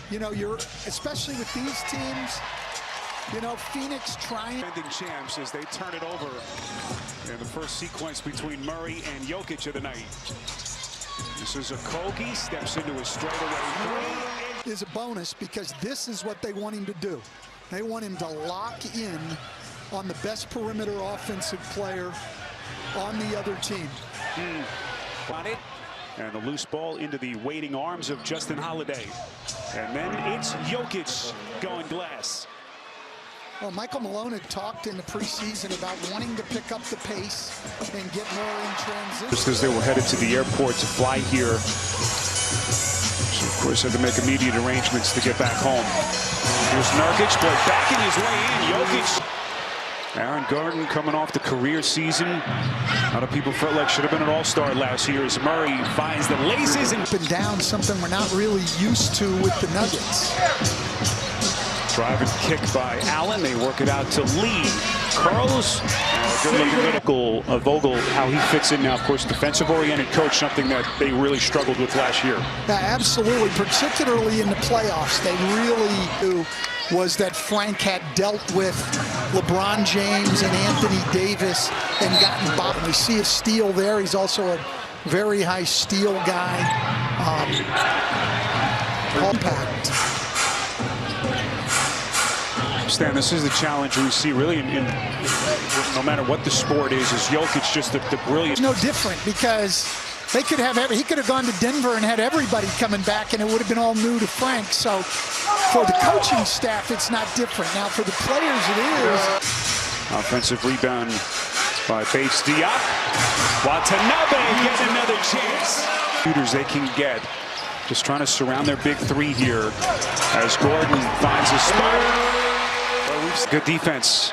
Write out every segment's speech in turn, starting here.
You know, especially with these teams, you know, Phoenix trying. Defending champs as they turn it over in the first sequence between Murray and Jokic of the night. This is Okogie, steps into a straightaway three. Is a bonus because this is what they want him to do. They want him to lock in on the best perimeter offensive player on the other team. And the loose ball into the waiting arms of Justin Holiday. And then it's Jokic going glass. Well, Michael Malone had talked in the preseason about wanting to pick up the pace and get more in transition. Just as they were headed to the airport to fly here, so of course had to make immediate arrangements to get back home. Here's Nurkic, boy, backing his way in. Jokic. Aaron Gordon coming off the career season. A lot of people felt like should have been an all-star last year as Murray finds the laces and up and down, something we're not really used to with the Nuggets. Drive and kick by Allen. They work it out to Lee. Curls. Good looking at Vogel, how he fits in now. Of course, defensive-oriented coach, something that they really struggled with last year. Yeah, absolutely. Particularly in the playoffs, they really was that Frank had dealt with LeBron James and Anthony Davis and gotten bottom. We see a steal there. He's also a very high steal guy. Compact. Stan, this is the challenge we see really in no matter what the sport is Jokic just the brilliant. It's no different because they could have he could have gone to Denver and had everybody coming back and it would have been all new to Frank. So for the coaching staff, it's not different. Now for the players, it is. Offensive rebound by Bates Diop. Watanabe gets another chance. Shooters they can get. Just trying to surround their big three here as Gordon finds a spot. Good defense.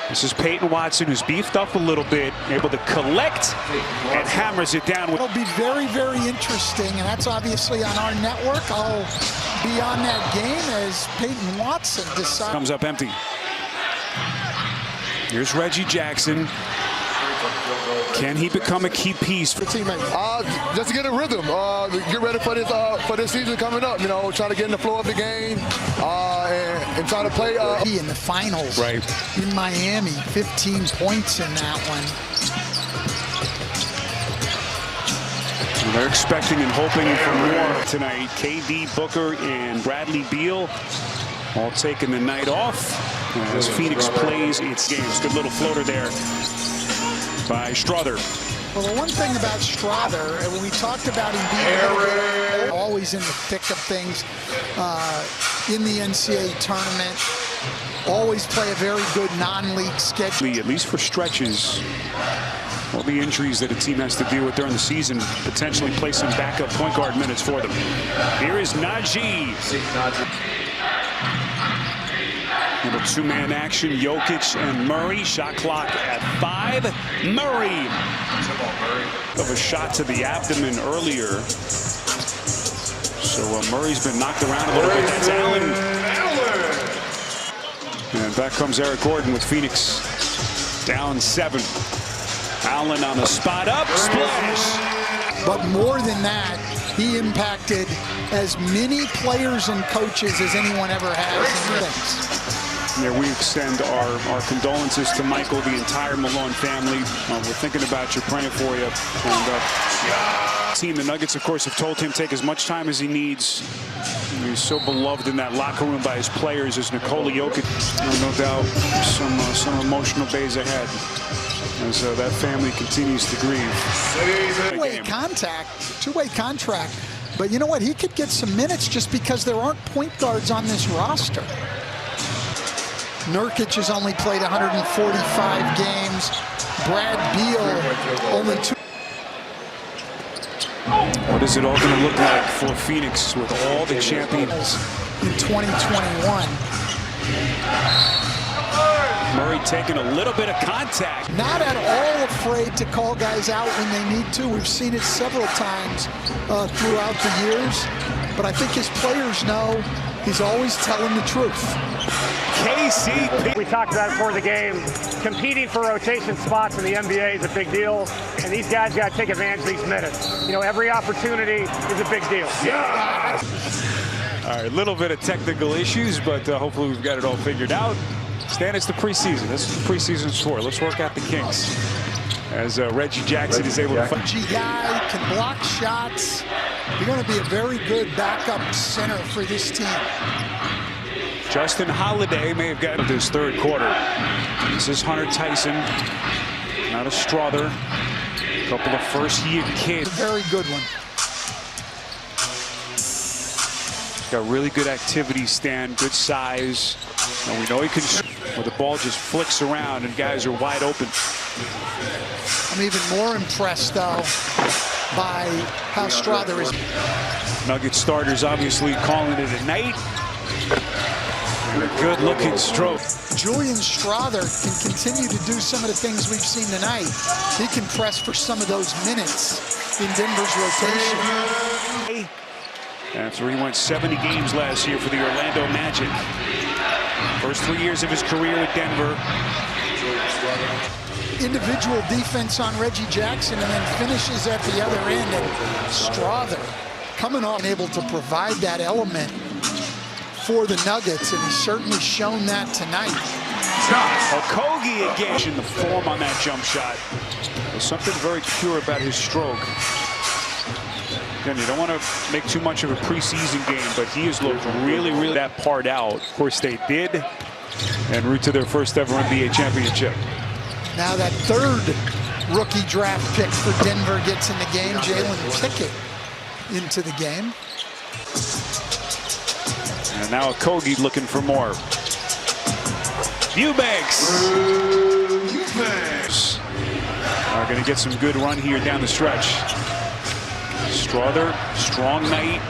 This is Peyton Watson, who's beefed up a little bit, able to collect and hammers it down. It'll be very, very interesting, and that's obviously on our network. I'll be on that game as Peyton Watson decides. Comes up empty. Here's Reggie Jackson. Can he become a key piece for teammate? Just to get a rhythm, get ready for this season coming up. You know, try to get in the flow of the game and try to play. In the finals, right in Miami, 15 points in that one. They're expecting and hoping for more tonight. KD, Booker, and Bradley Beal all taking the night off as Phoenix plays its games. Good little floater there by Strother. Well, the one thing about Strother, when we talked about him being always in the thick of things in the NCAA tournament, always play a very good non-league schedule. At least for stretches, all the injuries that a team has to deal with during the season, potentially play some backup point guard minutes for them. Here is Najee. Little two-man action, Jokic and Murray. Shot clock at 5. Murray of a shot to the abdomen earlier. So Murray's been knocked around a little bit. That's Allen. And back comes Eric Gordon with Phoenix down 7. Allen on the spot up, splash. But more than that, he impacted as many players and coaches as anyone ever has in things. Yeah, we extend our condolences to Michael, the entire Malone family. We're thinking about you, praying for you. And team, the Nuggets, of course, have told him take as much time as he needs. He's so beloved in that locker room by his players as Nikola Jokic. No doubt some emotional days ahead as that family continues to grieve. Two-way contract. But you know what? He could get some minutes just because there aren't point guards on this roster. Nurkic has only played 145 games. Brad Beal only 2. What is it all going to look like for Phoenix with all the champions in 2021? Murray taking a little bit of contact. Not at all afraid to call guys out when they need to. We've seen it several times throughout the years. But I think his players know he's always telling the truth. KCP. We talked about it before the game. Competing for rotation spots in the NBA is a big deal, and these guys got to take advantage of these minutes. You know, every opportunity is a big deal. Yeah. All right, a little bit of technical issues, but hopefully we've got it all figured out. Stan, it's the preseason. This is the preseason sport. Let's work out the kinks. As Reggie Jackson is able to find. Guy can block shots. You're going to be a very good backup center for this team. Justin Holiday may have gotten his third quarter. This is Hunter Tyson, not a Strother. A couple of first-year kids. A very good one. Got really good activity, Stan, good size. And we know he can, where the ball just flicks around and guys are wide open. I'm even more impressed, though, by how Strother is. Nugget starters obviously calling it a night. And a good-looking stroke. Julian Strother can continue to do some of the things we've seen tonight. He can press for some of those minutes in Denver's rotation. After he went 70 games last year for the Orlando Magic. First 3 years of his career with Denver. Individual defense on Reggie Jackson and then finishes at the other end. And Strother coming on able to provide that element for the Nuggets, and he's certainly shown that tonight. Okogie again in the form on that jump shot. There's something very pure about his stroke. Again, you don't want to make too much of a preseason game, but he has looked really that part out. Of course, they did, en route to their first ever NBA championship. Now that third rookie draft pick for Denver gets in the game. Jalen Pickett into the game. And now Okogie looking for more. Eubanks are going to get some good run here down the stretch. Strother, strong night,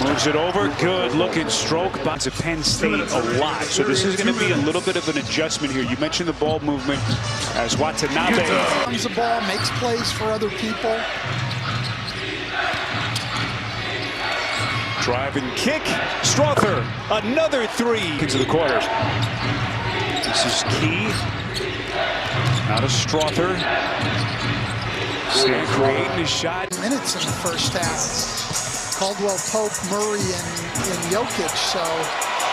moves it over. Good looking stroke. Bonds at Penn State a lot. So this is going to be a little bit of an adjustment here. You mentioned the ball movement as Watanabe Runs the ball, makes plays for other people. Drive and kick. Strother, another three into the quarter. This is key. Not a Strother. Stan creating his shot. Minutes in the first half. Caldwell Pope, Murray, and Jokic. So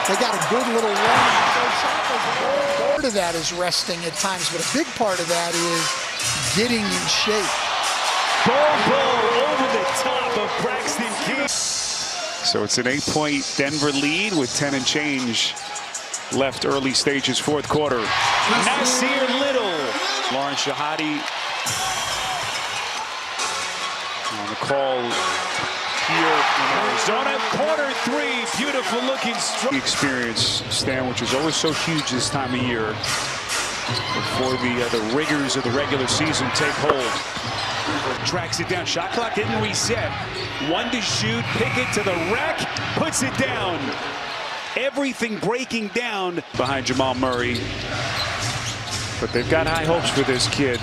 they got a good little run. Part of that is resting at times, but a big part of that is getting in shape. Bobo over the top of Braxton King. So it's an 8-point Denver lead with 10 and change left early stages, fourth quarter. Nasir Little. Lawrence Shahadi on the call here in Arizona. Corner three, beautiful looking stroke. Experience, Stan, which is always so huge this time of year before the rigors of the regular season take hold. Tracks it down, shot clock didn't reset. One to shoot, Pickett to the rack, puts it down. Everything breaking down behind Jamal Murray. But they've got high hopes for this kid.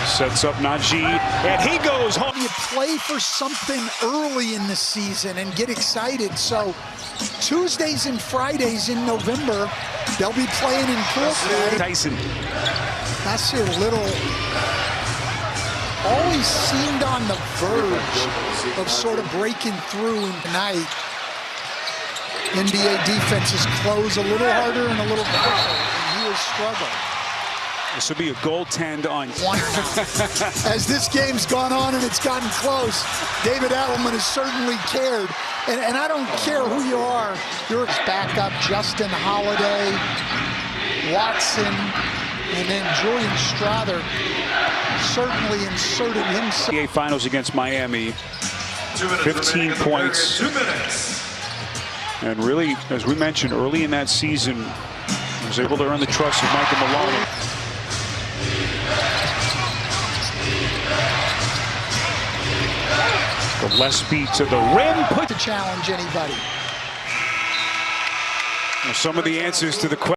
Sets up Najee, and he goes home. You play for something early in the season and get excited. So Tuesdays and Fridays in November, they'll be playing in Brooklyn. Tyson. Nasir Little always seemed on the verge of sort of breaking through in tonight. NBA defenses close a little harder and a little quicker, and he has struggled. This will be a goaltend on one. As this game's gone on and it's gotten close, David Adelman has certainly cared. And I don't care who you are. You're backup, Justin Holiday, Watson, and then Julian Strother certainly inserted himself. NBA Finals against Miami, 15 points. And really, as we mentioned, early in that season, was able to earn the trust of Michael Malone. Gillespie to the rim, put to challenge anybody. some of the answers to the question.